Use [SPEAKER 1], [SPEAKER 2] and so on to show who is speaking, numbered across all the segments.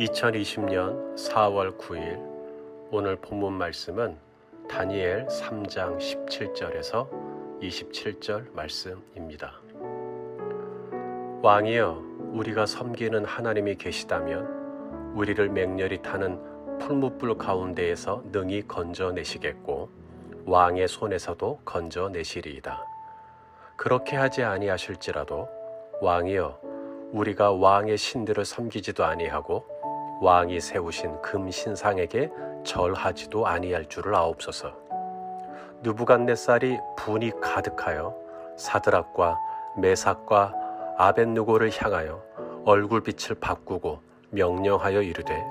[SPEAKER 1] 2020년 4월 9일 오늘 본문 말씀은 다니엘 3장 17절에서 27절 말씀입니다. 왕이여, 우리가 섬기는 하나님이 계시다면 우리를 맹렬히 타는 풀무불 가운데에서 능히 건져내시겠고 왕의 손에서도 건져내시리이다. 그렇게 하지 아니하실지라도 왕이여, 우리가 왕의 신들을 섬기지도 아니하고 왕이 세우신 금신상에게 절하지도 아니할 줄을 아옵소서. 느부갓네살이 분이 가득하여 사드락과 메삭과 아벳느고를 향하여 얼굴빛을 바꾸고 명령하여 이르되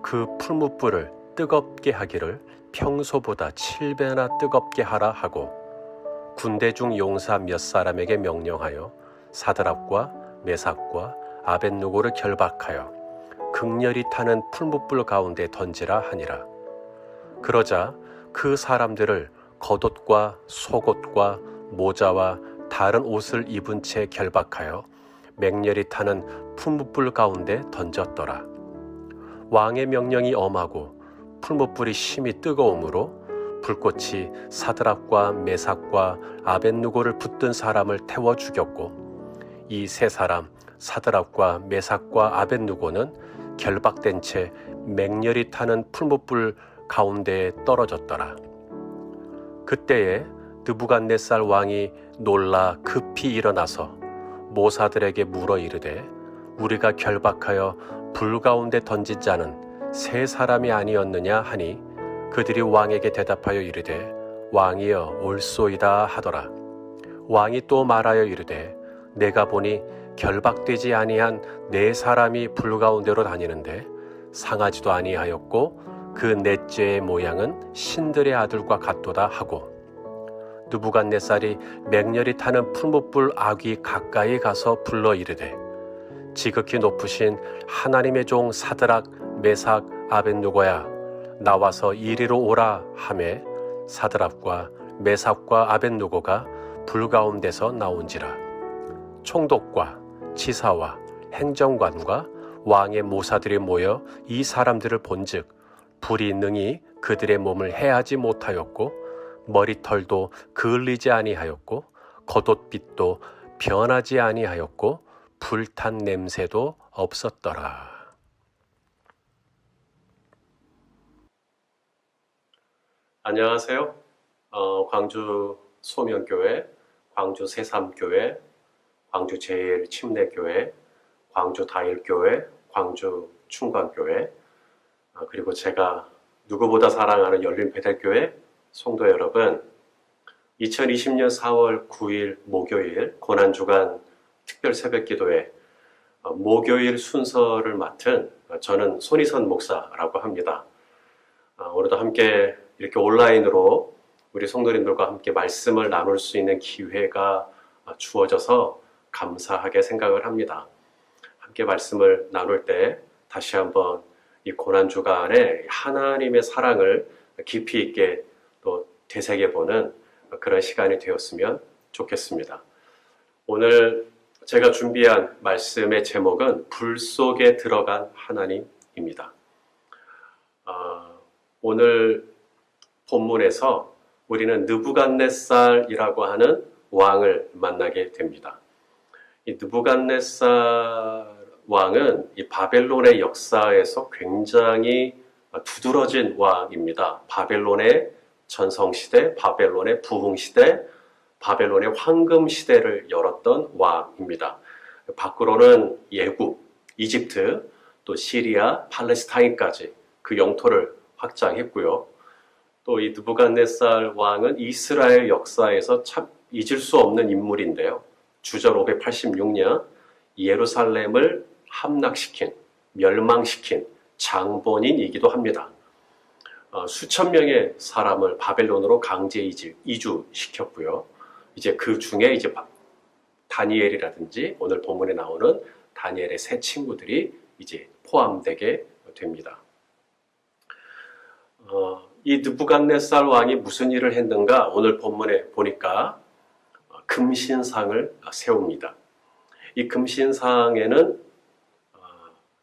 [SPEAKER 1] 그 풀무불을 뜨겁게 하기를 평소보다 7배나 뜨겁게 하라 하고 군대 중 용사 몇 사람에게 명령하여 사드락과 메삭과 아벳느고를 결박하여 극렬히 타는 풀무불 가운데 던지라 하니라. 그러자 그 사람들을 겉옷과 속옷과 모자와 다른 옷을 입은 채 결박하여 맹렬히 타는 풀무불 가운데 던졌더라. 왕의 명령이 엄하고 풀무불이 심히 뜨거우므로 불꽃이 사드락과 메삭과 아벳느고를 붙든 사람을 태워 죽였고 이 세 사람 사드락과 메삭과 아벳느고는 결박된 채 맹렬히 타는 풀무불 가운데에 떨어졌더라. 그때에 느부갓네살 왕이 놀라 급히 일어나서 모사들에게 물어 이르되 우리가 결박하여 불 가운데 던진 자는 세 사람이 아니었느냐 하니 그들이 왕에게 대답하여 이르되 왕이여 옳소이다 하더라. 왕이 또 말하여 이르되 내가 보니 결박되지 아니한 네 사람이 불 가운데로 다니는데 상하지도 아니하였고 그 넷째의 모양은 신들의 아들과 같도다 하고 느부갓네살이 맹렬히 타는 풀무불 아귀 가까이 가서 불러 이르되 지극히 높으신 하나님의 종 사드락 메삭 아벳느고야 나와서 이리로 오라 하매 사드락과 메삭과 아벳느고가 불 가운데서 나온지라. 총독과 치사와 행정관과 왕의 모사들이 모여 이 사람들을 본즉 불이 능히 그들의 몸을 해하지 못하였고 머리털도 그을리지 아니하였고 겉옷빛도 변하지 아니하였고 불탄 냄새도 없었더라. 안녕하세요. 광주 소면교회, 광주 새삼교회, 광주 제일침례교회, 광주 다일교회, 광주 충광교회, 그리고 제가 누구보다 사랑하는 열린배달교회 성도 여러분, 2020년 4월 9일 목요일 고난주간 특별 새벽기도회 목요일 순서를 맡은 저는 손희선 목사라고 합니다. 오늘도 함께 이렇게 온라인으로 우리 성도님들과 함께 말씀을 나눌 수 있는 기회가 주어져서 감사하게 생각을 합니다. 함께 말씀을 나눌 때 다시 한번 이 고난주간에 하나님의 사랑을 깊이 있게 또 되새겨보는 그런 시간이 되었으면 좋겠습니다. 오늘 제가 준비한 말씀의 제목은 불 속에 들어간 하나님입니다. 오늘 본문에서 우리는 느부갓네살이라고 하는 왕을 만나게 됩니다. 이 느부갓네살 왕은 이 바벨론의 역사에서 굉장히 두드러진 왕입니다. 바벨론의 전성시대, 바벨론의 부흥시대, 바벨론의 황금시대를 열었던 왕입니다. 밖으로는 예굽, 이집트, 또 시리아, 팔레스타인까지 그 영토를 확장했고요. 또 이 느부갓네살 왕은 이스라엘 역사에서 참 잊을 수 없는 인물인데요. 주전 586년 예루살렘을 함락시킨, 멸망시킨 장본인이기도 합니다. 수천 명의 사람을 바벨론으로 강제 이주시켰고요. 이제 그 중에 이제 다니엘이라든지 오늘 본문에 나오는 다니엘의 세 친구들이 이제 포함되게 됩니다. 이 느부갓네살 왕이 무슨 일을 했는가? 오늘 본문에 보니까 금신상을 세웁니다. 이 금신상에는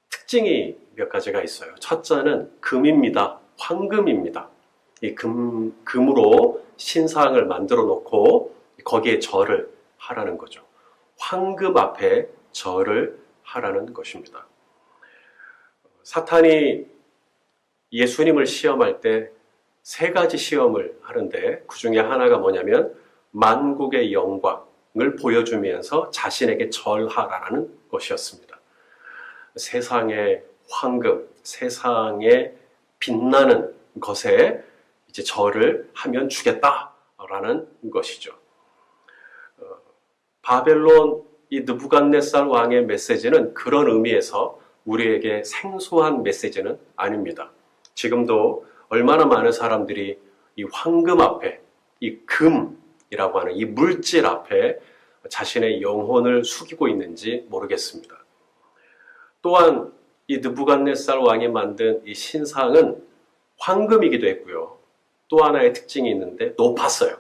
[SPEAKER 1] 특징이 몇 가지가 있어요. 첫째는 금입니다. 황금입니다. 이 금으로 신상을 만들어 놓고 거기에 절을 하라는 거죠. 황금 앞에 절을 하라는 것입니다. 사탄이 예수님을 시험할 때 세 가지 시험을 하는데 그 중에 하나가 뭐냐면 만국의 영광을 보여주면서 자신에게 절하라는 것이었습니다. 세상의 황금, 세상에 빛나는 것에 이제 절을 하면 주겠다라는 것이죠. 바벨론 이 느부갓네살 왕의 메시지는 그런 의미에서 우리에게 생소한 메시지는 아닙니다. 지금도 얼마나 많은 사람들이 이 황금 앞에, 이 금이라고 하는 이 물질 앞에 자신의 영혼을 숙이고 있는지 모르겠습니다. 또한 이 느부갓네살 왕이 만든 이 신상은 황금이기도 했고요. 또 하나의 특징이 있는데 높았어요.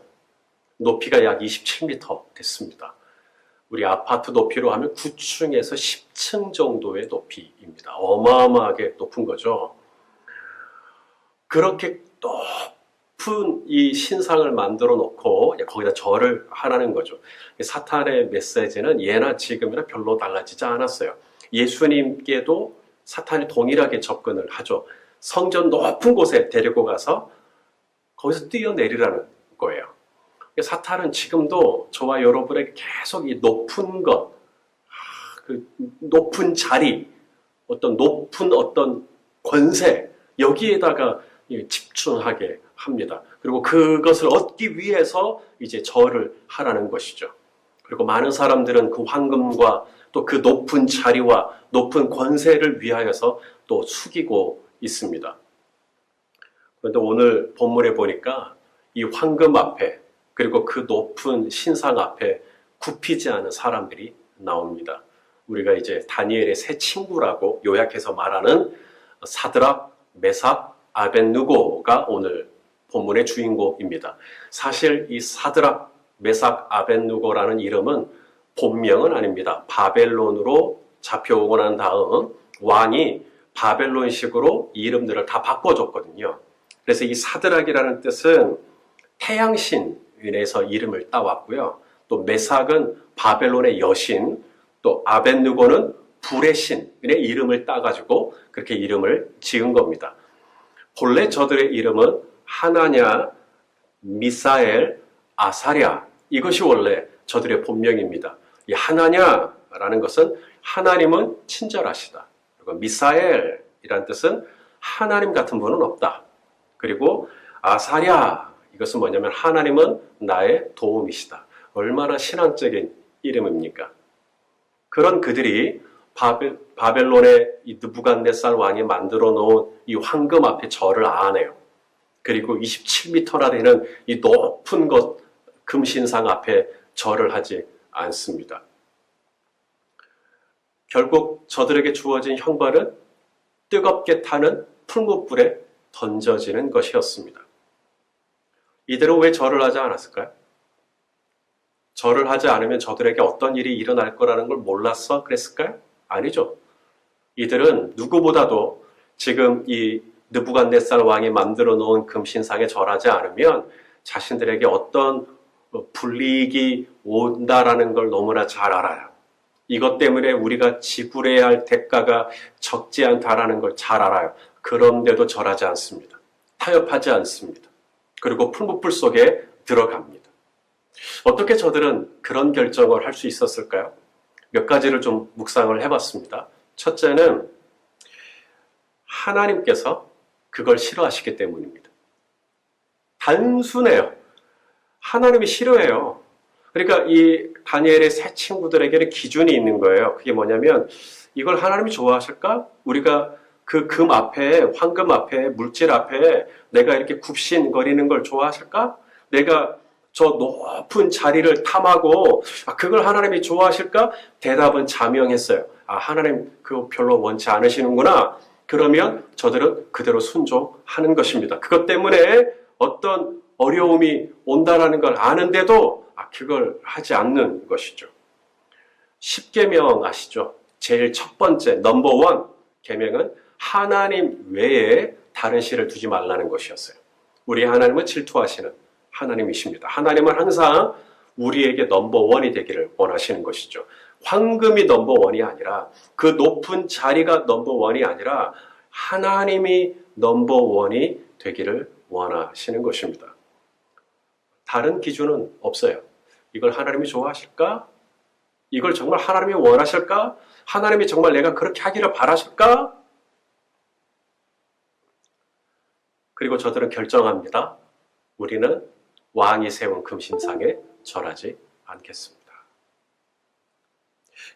[SPEAKER 1] 높이가 약 27m 됐습니다. 우리 아파트 높이로 하면 9층에서 10층 정도의 높이입니다. 어마어마하게 높은 거죠. 그렇게 높은 이 신상을 만들어 놓고 거기다 절을 하라는 거죠. 사탄의 메시지는 예나 지금이나 별로 달라지지 않았어요. 예수님께도 사탄이 동일하게 접근을 하죠. 성전 높은 곳에 데리고 가서 거기서 뛰어내리라는 거예요. 사탄은 지금도 저와 여러분에게 계속 이 높은 것, 그 높은 자리, 어떤 높은 어떤 권세, 여기에다가 집중하게 합니다. 그리고 그것을 얻기 위해서 이제 절을 하라는 것이죠. 그리고 많은 사람들은 그 황금과 또 그 높은 자리와 높은 권세를 위하여서 또 숙이고 있습니다. 그런데 오늘 본문에 보니까 이 황금 앞에 그리고 그 높은 신상 앞에 굽히지 않은 사람들이 나옵니다. 우리가 이제 다니엘의 세 친구라고 요약해서 말하는 사드락, 메삭, 아벳느고가 오늘 본문의 주인공입니다. 사실 이 사드락, 메삭, 아벳느고라는 이름은 본명은 아닙니다. 바벨론으로 잡혀오고 난 다음 왕이 바벨론식으로 이름들을 다 바꿔줬거든요. 그래서 이 사드락이라는 뜻은 태양신에서 이름을 따왔고요. 또 메삭은 바벨론의 여신, 또 아벳느고는 불의 신의 이름을 따가지고 그렇게 이름을 지은 겁니다. 본래 저들의 이름은 하나냐, 미사엘, 아사랴, 이것이 원래 저들의 본명입니다. 이 하나냐라는 것은 하나님은 친절하시다. 그리고 미사엘이란 뜻은 하나님 같은 분은 없다. 그리고 아사랴, 이것은 뭐냐면 하나님은 나의 도움이시다. 얼마나 신앙적인 이름입니까? 그런 그들이 바벨론의 이 느부갓네살 왕이 만들어 놓은 이 황금 앞에 절을 안 해요. 그리고 27m나 되는 이 높은 것 금신상 앞에 절을 하지 않습니다. 결국 저들에게 주어진 형벌은 뜨겁게 타는 풀무불에 던져지는 것이었습니다. 이들은 왜 절을 하지 않았을까요? 절을 하지 않으면 저들에게 어떤 일이 일어날 거라는 걸 몰라서 그랬을까요? 아니죠. 이들은 누구보다도 지금 이 느부갓네살 왕이 만들어 놓은 금신상에 절하지 않으면 자신들에게 어떤 불이익이 온다라는 걸 너무나 잘 알아요. 이것 때문에 우리가 지불해야 할 대가가 적지 않다라는 걸 잘 알아요. 그런데도 절하지 않습니다. 타협하지 않습니다. 그리고 풀무불 속에 들어갑니다. 어떻게 저들은 그런 결정을 할 수 있었을까요? 몇 가지를 좀 묵상을 해봤습니다. 첫째는 하나님께서 그걸 싫어하시기 때문입니다. 단순해요. 하나님이 싫어해요. 그러니까 이 다니엘의 세 친구들에게는 기준이 있는 거예요. 그게 뭐냐면 이걸 하나님이 좋아하실까? 우리가 그 금 앞에, 황금 앞에, 물질 앞에 내가 이렇게 굽신거리는 걸 좋아하실까? 내가 저 높은 자리를 탐하고 그걸 하나님이 좋아하실까? 대답은 자명했어요. 하나님 그거 별로 원치 않으시는구나. 그러면 저들은 그대로 순종하는 것입니다. 그것 때문에 어떤 어려움이 온다라는 걸 아는데도 그걸 하지 않는 것이죠. 10계명 아시죠? 제일 첫 번째 넘버 원 계명은 하나님 외에 다른 신을 두지 말라는 것이었어요. 우리 하나님은 질투하시는 하나님이십니다. 하나님은 항상 우리에게 넘버원이 되기를 원하시는 것이죠. 황금이 넘버원이 아니라, 그 높은 자리가 넘버원이 아니라 하나님이 넘버원이 되기를 원하시는 것입니다. 다른 기준은 없어요. 이걸 하나님이 좋아하실까? 이걸 정말 하나님이 원하실까? 하나님이 정말 내가 그렇게 하기를 바라실까? 그리고 저들은 결정합니다. 우리는 왕이 세운 금신상에 절하지 않겠습니다.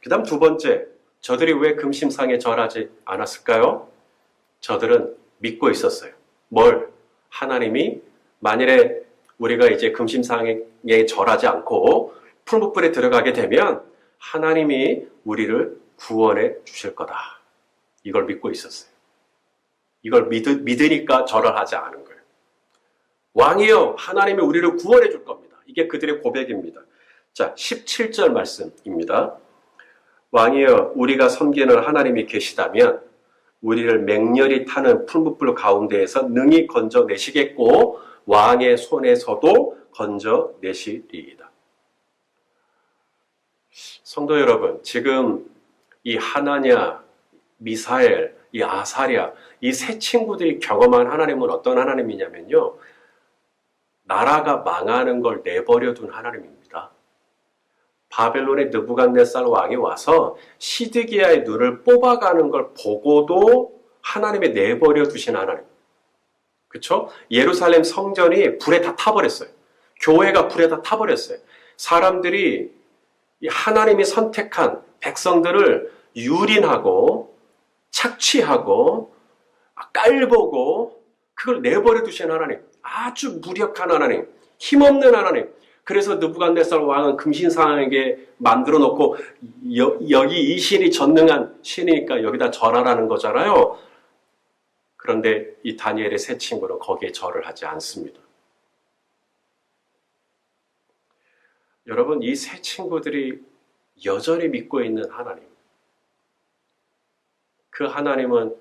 [SPEAKER 1] 그 다음 두 번째, 저들이 왜 금신상에 절하지 않았을까요? 저들은 믿고 있었어요. 뭘? 하나님이 만일에 우리가 이제 금신상에 절하지 않고 풀무불에 들어가게 되면 하나님이 우리를 구원해 주실 거다. 이걸 믿고 있었어요. 이걸 믿으니까 절을 하지 않은 거예요. 왕이여, 하나님이 우리를 구원해 줄 겁니다. 이게 그들의 고백입니다. 자, 17절 말씀입니다. 왕이여, 우리가 섬기는 하나님이 계시다면 우리를 맹렬히 타는 풀무불 가운데에서 능히 건져내시겠고 왕의 손에서도 건져내시리이다. 성도 여러분, 지금 이 하나냐, 미사엘, 이 아사랴, 이 세 친구들이 경험한 하나님은 어떤 하나님이냐면요, 나라가 망하는 걸 내버려 둔 하나님입니다. 바벨론의 느부갓네살 왕이 와서 시드기야의 눈을 뽑아가는 걸 보고도 하나님이 내버려 두신 하나님. 그렇죠? 예루살렘 성전이 불에 다 타버렸어요. 교회가 불에 다 타버렸어요. 사람들이 이 하나님이 선택한 백성들을 유린하고 착취하고 깔보고 그걸 내버려 두신 하나님. 아주 무력한 하나님, 힘없는 하나님. 그래서 느부갓네살 왕은 금신상에게 만들어 놓고 여기 이 신이 전능한 신이니까 여기다 절하라는 거잖아요. 그런데 이 다니엘의 세 친구는 거기에 절을 하지 않습니다. 여러분, 이 세 친구들이 여전히 믿고 있는 하나님, 그 하나님은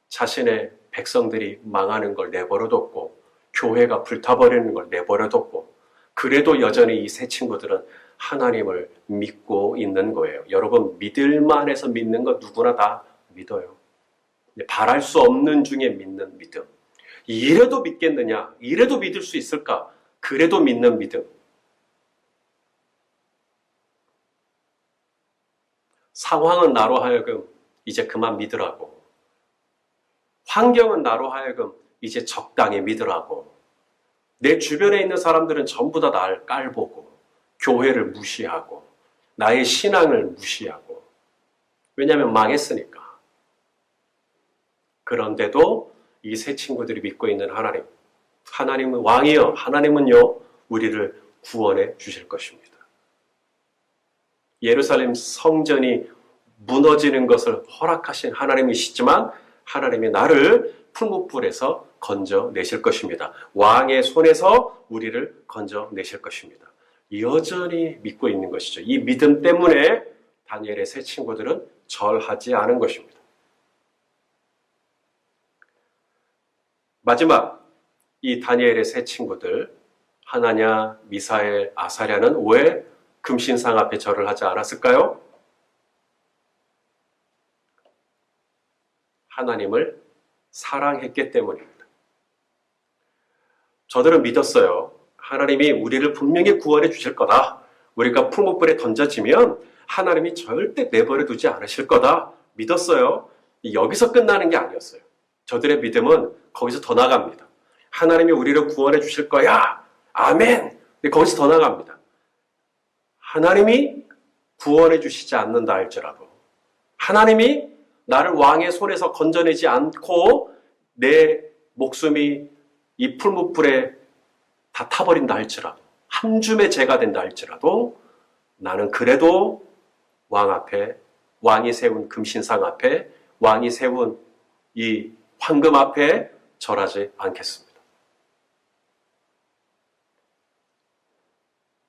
[SPEAKER 1] 자신의 백성들이 망하는 걸 내버려뒀고 교회가 불타버리는 걸 내버려뒀고 그래도 여전히 이 세 친구들은 하나님을 믿고 있는 거예요. 여러분, 믿을만해서 믿는 거 누구나 다 믿어요. 바랄 수 없는 중에 믿는 믿음. 이래도 믿겠느냐? 이래도 믿을 수 있을까? 그래도 믿는 믿음. 상황은 나로 하여금 이제 그만 믿으라고. 환경은 나로 하여금 이제 적당히 믿으라고. 내 주변에 있는 사람들은 전부 다 날 깔보고 교회를 무시하고 나의 신앙을 무시하고, 왜냐하면 망했으니까. 그런데도 이 세 친구들이 믿고 있는 하나님, 하나님은 왕이여, 하나님은요 우리를 구원해 주실 것입니다. 예루살렘 성전이 무너지는 것을 허락하신 하나님이시지만 하나님이 나를 풀무불에서 건져내실 것입니다. 왕의 손에서 우리를 건져내실 것입니다. 여전히 믿고 있는 것이죠. 이 믿음 때문에 다니엘의 세 친구들은 절하지 않은 것입니다. 마지막, 이 다니엘의 세 친구들 하나냐, 미사엘, 아사랴는 왜 금신상 앞에 절을 하지 않았을까요? 하나님을 사랑했기 때문입니다. 저들은 믿었어요. 하나님이 우리를 분명히 구원해 주실 거다. 우리가 풀무불에 던져지면 하나님이 절대 내버려 두지 않으실 거다. 믿었어요. 여기서 끝나는 게 아니었어요. 저들의 믿음은 거기서 더 나갑니다. 하나님이 우리를 구원해 주실 거야. 아멘. 근데 거기서 더 나갑니다. 하나님이 구원해 주시지 않는다 할지라도, 하나님이 나를 왕의 손에서 건져내지 않고 내 목숨이 이 풀무불에 다 타버린다 할지라도, 한 줌의 재가 된다 할지라도 나는 그래도 왕 앞에, 왕이 세운 금신상 앞에, 왕이 세운 이 황금 앞에 절하지 않겠습니다.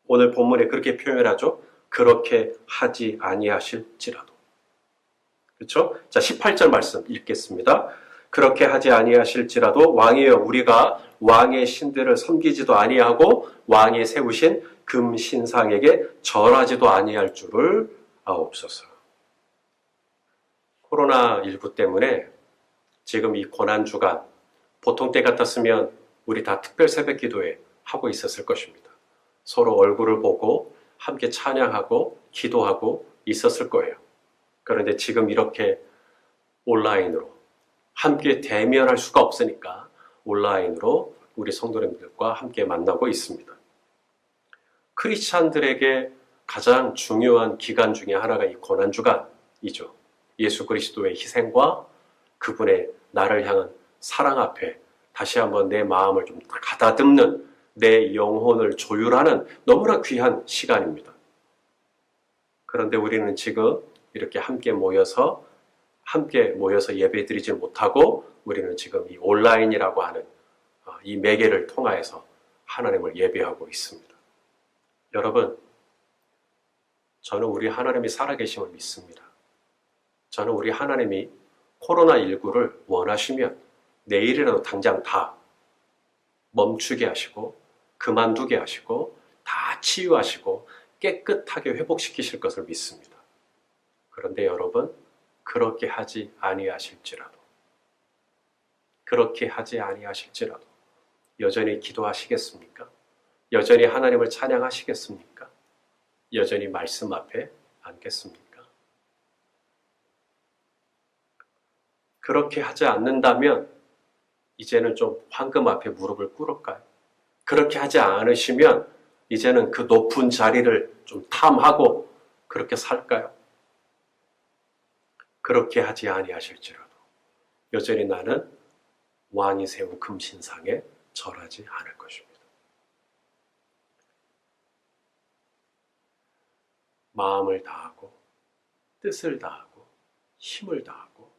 [SPEAKER 1] 오늘 본문에 그렇게 표현하죠. 그렇게 하지 아니하실지라도. 그렇죠? 자, 18절 말씀 읽겠습니다. 그렇게 하지 아니하실지라도 왕이여 우리가 왕의 신들을 섬기지도 아니하고 왕이 세우신 금신상에게 절하지도 아니할 줄을 아옵소서. 코로나19 때문에 지금 이 고난주간 보통 때 같았으면 우리 다 특별 새벽 기도회 하고 있었을 것입니다. 서로 얼굴을 보고 함께 찬양하고 기도하고 있었을 거예요. 그런데 지금 이렇게 온라인으로 함께 대면할 수가 없으니까 온라인으로 우리 성도님들과 함께 만나고 있습니다. 크리스찬들에게 가장 중요한 기간 중에 하나가 이 고난주간이죠. 예수 그리스도의 희생과 그분의 나를 향한 사랑 앞에 다시 한번 내 마음을 좀 가다듬는, 내 영혼을 조율하는 너무나 귀한 시간입니다. 그런데 우리는 지금 이렇게 함께 모여서 예배 드리지 못하고 우리는 지금 이 온라인이라고 하는 이 매개를 통하여서 하나님을 예배하고 있습니다. 여러분, 저는 우리 하나님이 살아계심을 믿습니다. 저는 우리 하나님이 코로나19를 원하시면 내일이라도 당장 다 멈추게 하시고 그만두게 하시고 다 치유하시고 깨끗하게 회복시키실 것을 믿습니다. 그런데 여러분, 그렇게 하지 아니하실지라도 여전히 기도하시겠습니까? 여전히 하나님을 찬양하시겠습니까? 여전히 말씀 앞에 앉겠습니까? 그렇게 하지 않는다면 이제는 좀 황금 앞에 무릎을 꿇을까요? 그렇게 하지 않으시면 이제는 그 높은 자리를 좀 탐하고 그렇게 살까요? 그렇게 하지 아니하실지라도 여전히 나는 왕이 세운 금신상에 절하지 않을 것입니다. 마음을 다하고 뜻을 다하고 힘을 다하고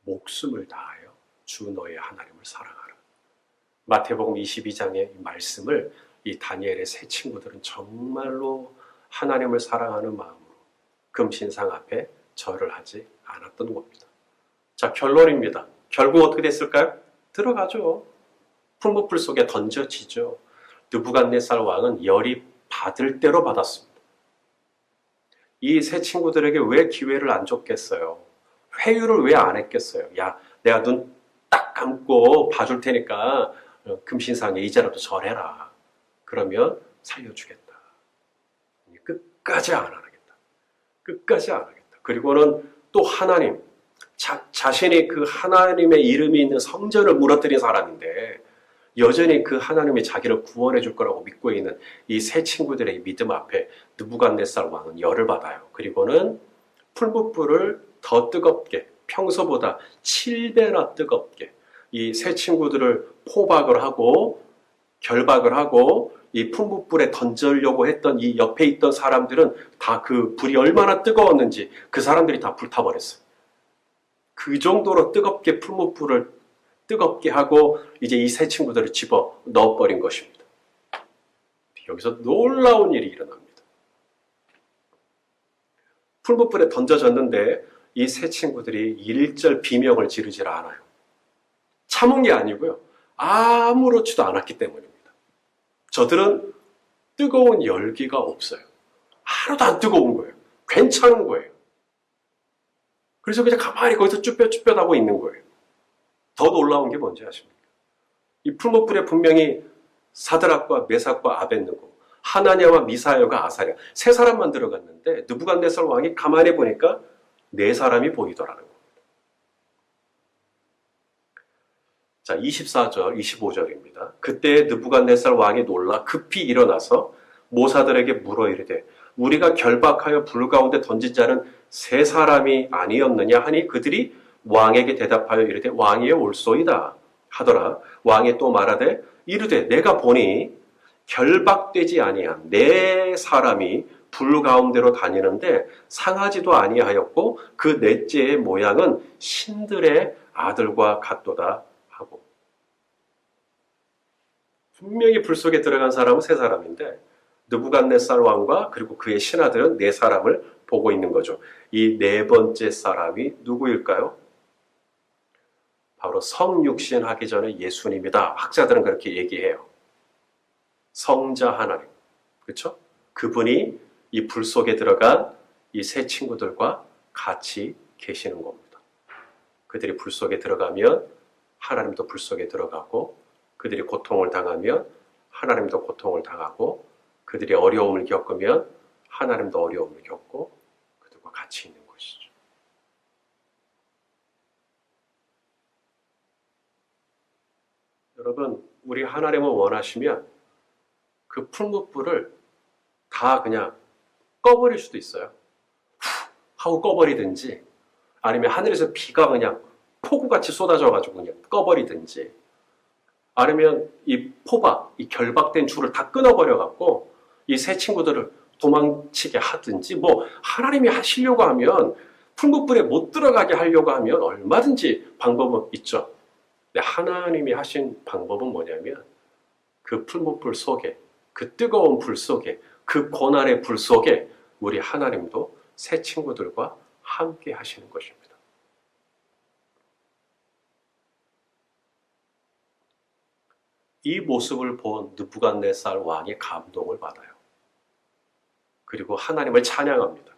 [SPEAKER 1] 목숨을 다하여 주 너의 하나님을 사랑하라. 마태복음 22장의 이 말씀을 이 다니엘의 세 친구들은 정말로 하나님을 사랑하는 마음으로 금신상 앞에 절을 하지 않았던 겁니다. 자, 결론입니다. 결국 어떻게 됐을까요? 들어가죠. 풀무불 속에 던져지죠. 느부갓네살 왕은 열이 받을 대로 받았습니다. 이 세 친구들에게 왜 기회를 안 줬겠어요? 회유를 왜 안 했겠어요? 야, 내가 눈 딱 감고 봐줄 테니까 금신상에 이제라도 절해라. 그러면 살려주겠다. 끝까지 안 하겠다. 끝까지 안 하겠다. 그리고는 또 하나님, 자신이 그 하나님의 이름이 있는 성전을 무너뜨린 사람인데 여전히 그 하나님이 자기를 구원해 줄 거라고 믿고 있는 이 세 친구들의 믿음 앞에 느부갓네살 왕은 열을 받아요. 그리고는 풀무불을 더 뜨겁게, 평소보다 7배나 뜨겁게 이 세 친구들을 포박을 하고 결박을 하고 이 풀무불에 던지려고 했던 이 옆에 있던 사람들은 다 그 불이 얼마나 뜨거웠는지 그 사람들이 다 불타버렸어요. 그 정도로 뜨겁게 풀무불을 뜨겁게 하고 이제 이 세 친구들을 집어 넣어버린 것입니다. 여기서 놀라운 일이 일어납니다. 풀무불에 던져졌는데 이 세 친구들이 일절 비명을 지르질 않아요. 참은 게 아니고요. 아무렇지도 않았기 때문입니다. 저들은 뜨거운 열기가 없어요. 하나도 안 뜨거운 거예요. 괜찮은 거예요. 그래서 그냥 가만히 거기서 쭈뼛쭈뼛하고 있는 거예요. 더 놀라운 게 뭔지 아십니까? 이 풀무불에 분명히 사드락과 메삭과 아벳느고, 하나냐와 미사엘과 아사랴 세 사람만 들어갔는데 느부갓네살 왕이 가만히 보니까 네 사람이 보이더라는 겁니다. 자, 24절, 25절입니다. 그때 느부갓네살 왕이 놀라 급히 일어나서 모사들에게 물어 이르되 우리가 결박하여 불 가운데 던진 자는 세 사람이 아니었느냐 하니 그들이 왕에게 대답하여 이르되 왕이여 올소이다 하더라. 왕이 또 말하되 이르되 내가 보니 결박되지 아니한 네 사람이 불 가운데로 다니는데 상하지도 아니하였고 그 넷째의 모양은 신들의 아들과 같도다 하고. 분명히 불 속에 들어간 사람은 세 사람인데 느부갓네살 왕과 그리고 그의 신하들은 네 사람을 보고 있는 거죠. 이 네 번째 사람이 누구일까요? 바로 성육신 하기 전에 예수님이다. 학자들은 그렇게 얘기해요. 성자 하나님. 그렇죠? 그분이 이 불 속에 들어간 이 세 친구들과 같이 계시는 겁니다. 그들이 불 속에 들어가면 하나님도 불 속에 들어가고, 그들이 고통을 당하면 하나님도 고통을 당하고, 그들이 어려움을 겪으면 하나님도 어려움을 겪고, 그들과 같이 있는 것이죠. 여러분, 우리 하나님을 원하시면 그 풀무불을 다 그냥 꺼버릴 수도 있어요. 후 하고 꺼버리든지, 아니면 하늘에서 비가 그냥 폭우같이 쏟아져가지고 그냥 꺼버리든지, 아니면 이 포박, 이 결박된 줄을 다 끊어버려갖고 이 세 친구들을 도망치게 하든지, 뭐 하나님이 하시려고 하면, 풀무불에 못 들어가게 하려고 하면 얼마든지 방법은 있죠. 근데 하나님이 하신 방법은 뭐냐면, 그 풀무불 속에, 그 뜨거운 불 속에, 그 고난의 불 속에 우리 하나님도 새 친구들과 함께 하시는 것입니다. 이 모습을 본 느부갓네살 왕이 감동을 받아요. 그리고 하나님을 찬양합니다.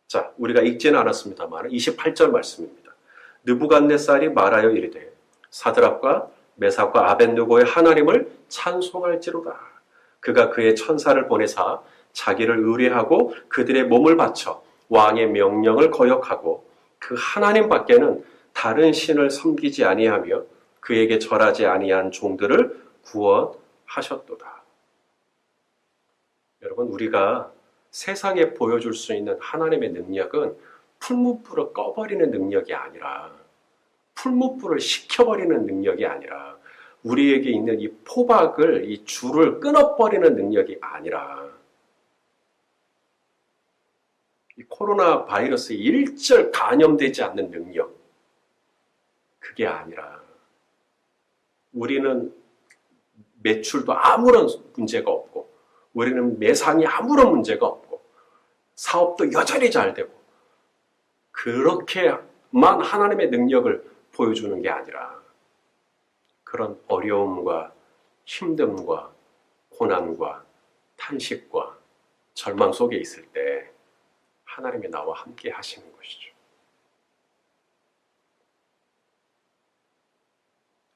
[SPEAKER 1] 자, 우리가 읽지는 않았습니다만 28절 말씀입니다. 느부갓네살이 말하여 이르되 사드락과 메삭과 아벳느고의 하나님을 찬송할지로다. 그가 그의 천사를 보내사 자기를 의뢰하고 그들의 몸을 바쳐 왕의 명령을 거역하고 그 하나님 밖에는 다른 신을 섬기지 아니하며 그에게 절하지 아니한 종들을 구원하셨도다. 여러분, 우리가 세상에 보여줄 수 있는 하나님의 능력은 풀무불을 꺼버리는 능력이 아니라, 풀무불을 식혀버리는 능력이 아니라, 우리에게 있는 이 포박을, 이 줄을 끊어버리는 능력이 아니라, 이 코로나 바이러스에 일절 감염되지 않는 능력, 그게 아니라, 우리는 매출도 아무런 문제가 없고, 우리는 매상이 아무런 문제가 없고, 사업도 여전히 잘 되고, 그렇게만 하나님의 능력을 보여주는 게 아니라, 그런 어려움과 힘듦과 고난과 탄식과 절망 속에 있을 때 하나님이 나와 함께 하시는 것이죠.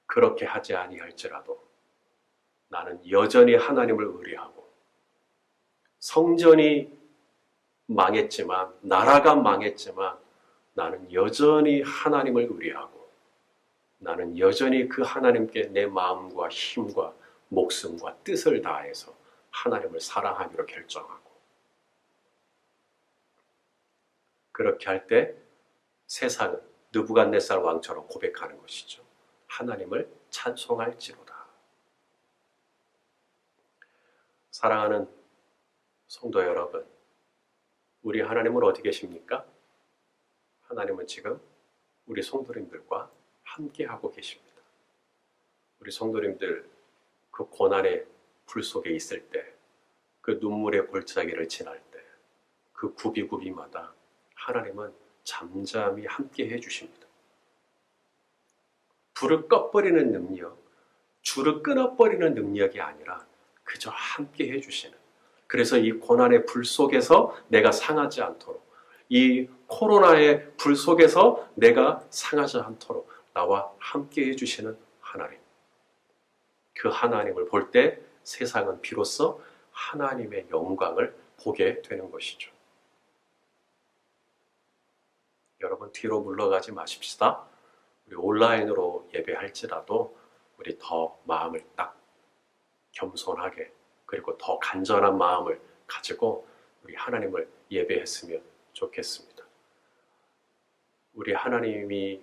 [SPEAKER 1] 그렇게 하지 아니할지라도 나는 여전히 하나님을 의뢰하고, 성전이 망했지만, 나라가 망했지만 나는 여전히 하나님을 의뢰하고, 나는 여전히 그 하나님께 내 마음과 힘과 목숨과 뜻을 다해서 하나님을 사랑하기로 결정하고, 그렇게 할 때 세상은 느부갓네살 왕처럼 고백하는 것이죠. 하나님을 찬송할지로다. 사랑하는 성도 여러분, 우리 하나님은 어디 계십니까? 하나님은 지금 우리 성도님들과 함께하고 계십니다. 우리 성도님들 그 고난의 불 속에 있을 때, 그 눈물의 골짜기를 지날 때, 그 구비구비마다 하나님은 잠잠히 함께 해주십니다. 불을 꺼버리는 능력, 줄을 끊어버리는 능력이 아니라 그저 함께 해주시는, 그래서 이 고난의 불 속에서 내가 상하지 않도록, 이 코로나의 불 속에서 내가 상하지 않도록 나와 함께 해주시는 하나님, 그 하나님을 볼 때 세상은 비로소 하나님의 영광을 보게 되는 것이죠. 여러분, 뒤로 물러가지 마십시다. 우리 온라인으로 예배할지라도 우리 더 마음을 딱 겸손하게, 그리고 더 간절한 마음을 가지고 우리 하나님을 예배했으면 좋겠습니다. 우리 하나님이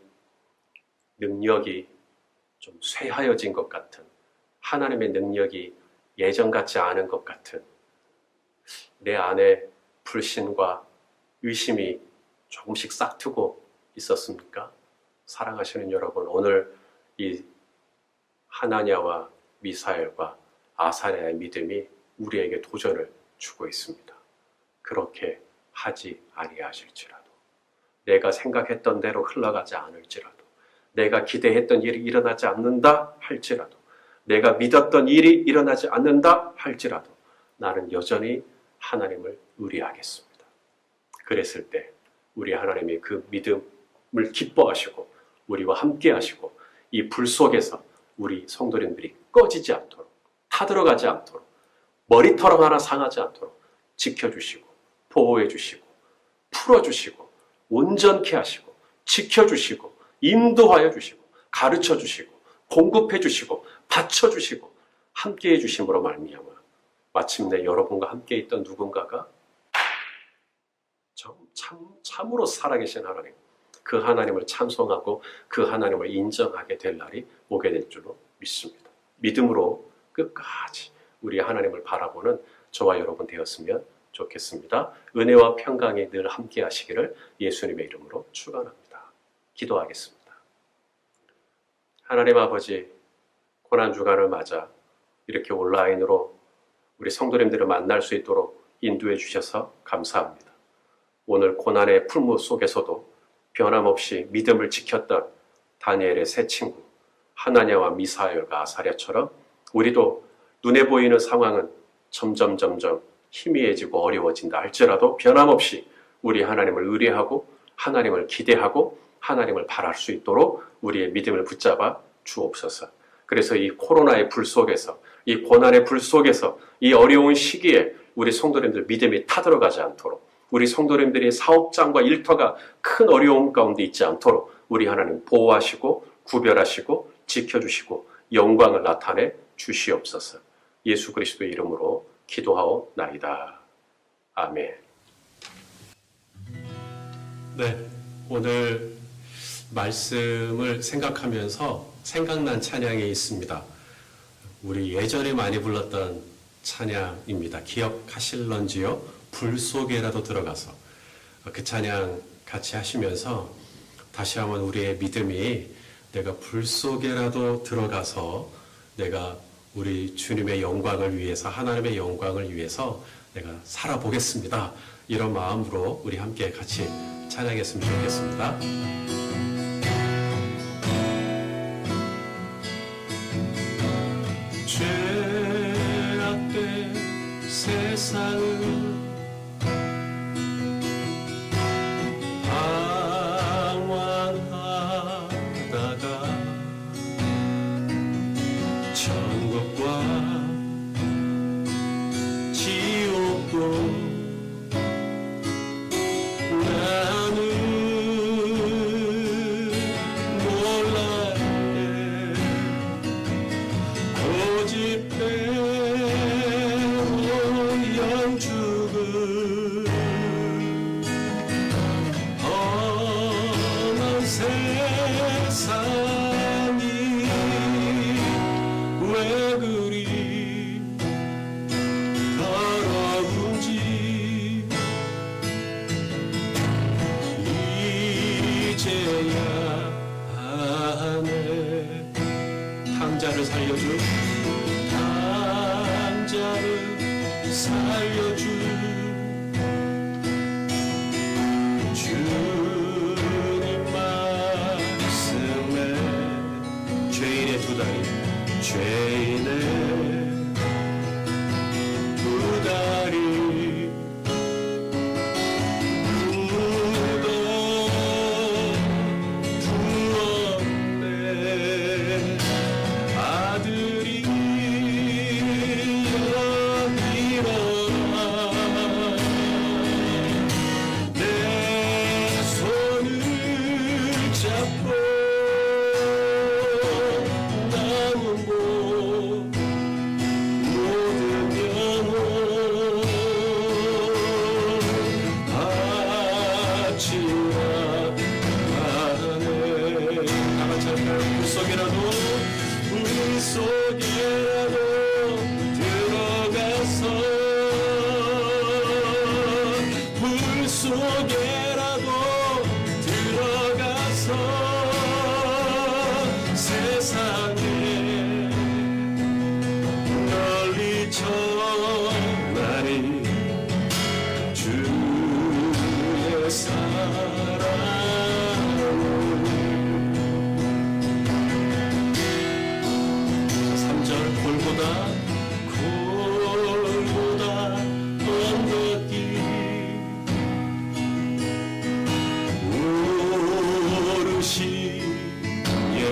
[SPEAKER 1] 능력이 좀 쇠하여진 것 같은, 하나님의 능력이 예전 같지 않은 것 같은, 내 안에 불신과 의심이 조금씩 싹트고 있었습니까? 사랑하시는 여러분, 오늘 이 하나냐와 미사엘과 아사랴의 믿음이 우리에게 도전을 주고 있습니다. 그렇게 하지 아니하실지라도, 내가 생각했던 대로 흘러가지 않을지라도, 내가 기대했던 일이 일어나지 않는다 할지라도, 내가 믿었던 일이 일어나지 않는다 할지라도 나는 여전히 하나님을 의뢰하겠습니다. 그랬을 때 우리 하나님이 그 믿음을 기뻐하시고 우리와 함께 하시고 이 불 속에서 우리 성도님들이 꺼지지 않도록, 타들어가지 않도록, 머리털 하나 상하지 않도록 지켜주시고 보호해 주시고 풀어주시고 온전케 하시고 지켜주시고 인도하여 주시고 가르쳐 주시고 공급해 주시고 받쳐 주시고 함께해 주심으로 말미암아 마침내 여러분과 함께 있던 누군가가 참으로 살아계신 하나님, 그 하나님을 찬송하고 그 하나님을 인정하게 될 날이 오게 될 줄로 믿습니다. 믿음으로 끝까지 우리 하나님을 바라보는 저와 여러분 되었으면 좋겠습니다. 은혜와 평강이 늘 함께 하시기를 예수님의 이름으로 축원합니다. 기도하겠습니다. 하나님 아버지, 고난주간을 맞아 이렇게 온라인으로 우리 성도님들을 만날 수 있도록 인도해 주셔서 감사합니다. 오늘 고난의 풀무 속에서도 변함없이 믿음을 지켰던 다니엘의 세 친구 하나냐와 미사엘과 아사랴처럼 우리도 눈에 보이는 상황은 점점 희미해지고 어려워진다 할지라도 변함없이 우리 하나님을 의뢰하고 하나님을 기대하고 하나님을 바랄 수 있도록 우리의 믿음을 붙잡아 주옵소서. 그래서 이 코로나의 불 속에서, 이 고난의 불 속에서, 이 어려운 시기에 우리 성도님들 믿음이 타들어가지 않도록, 우리 성도님들의 사업장과 일터가 큰 어려움 가운데 있지 않도록 우리 하나님 보호하시고 구별하시고 지켜주시고 영광을 나타내 주시옵소서. 예수 그리스도의 이름으로 기도하옵나이다. 아멘. 네, 오늘 말씀을 생각하면서 생각난 찬양이 있습니다. 우리 예전에 많이 불렀던 찬양입니다. 기억하실런지요? 불 속에라도 들어가서. 그 찬양 같이 하시면서 다시 한번 우리의 믿음이 내가 불 속에라도 들어가서 내가 우리 주님의 영광을 위해서, 하나님의 영광을 위해서 내가 살아보겠습니다. 이런 마음으로 우리 함께 같이 찬양했으면 좋겠습니다. 죄악된 세상을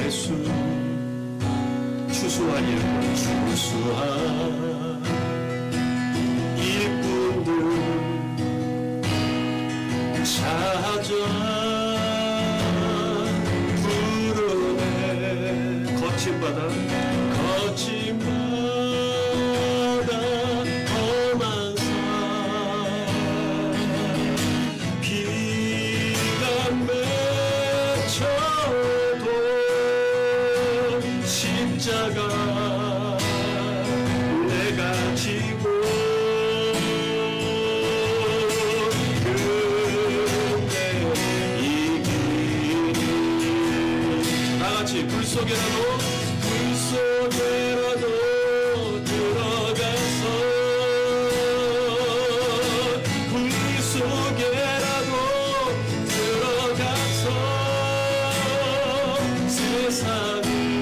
[SPEAKER 2] 예수 추수할 일꾼 추수할 일꾼들 찾아 부르네. 거친 바다 험한 산 비가 맺혀도 십자가 내가 지고 그대 이길 다같이 불 속에라도 들어가서 불 속에라도 들어가서 세상을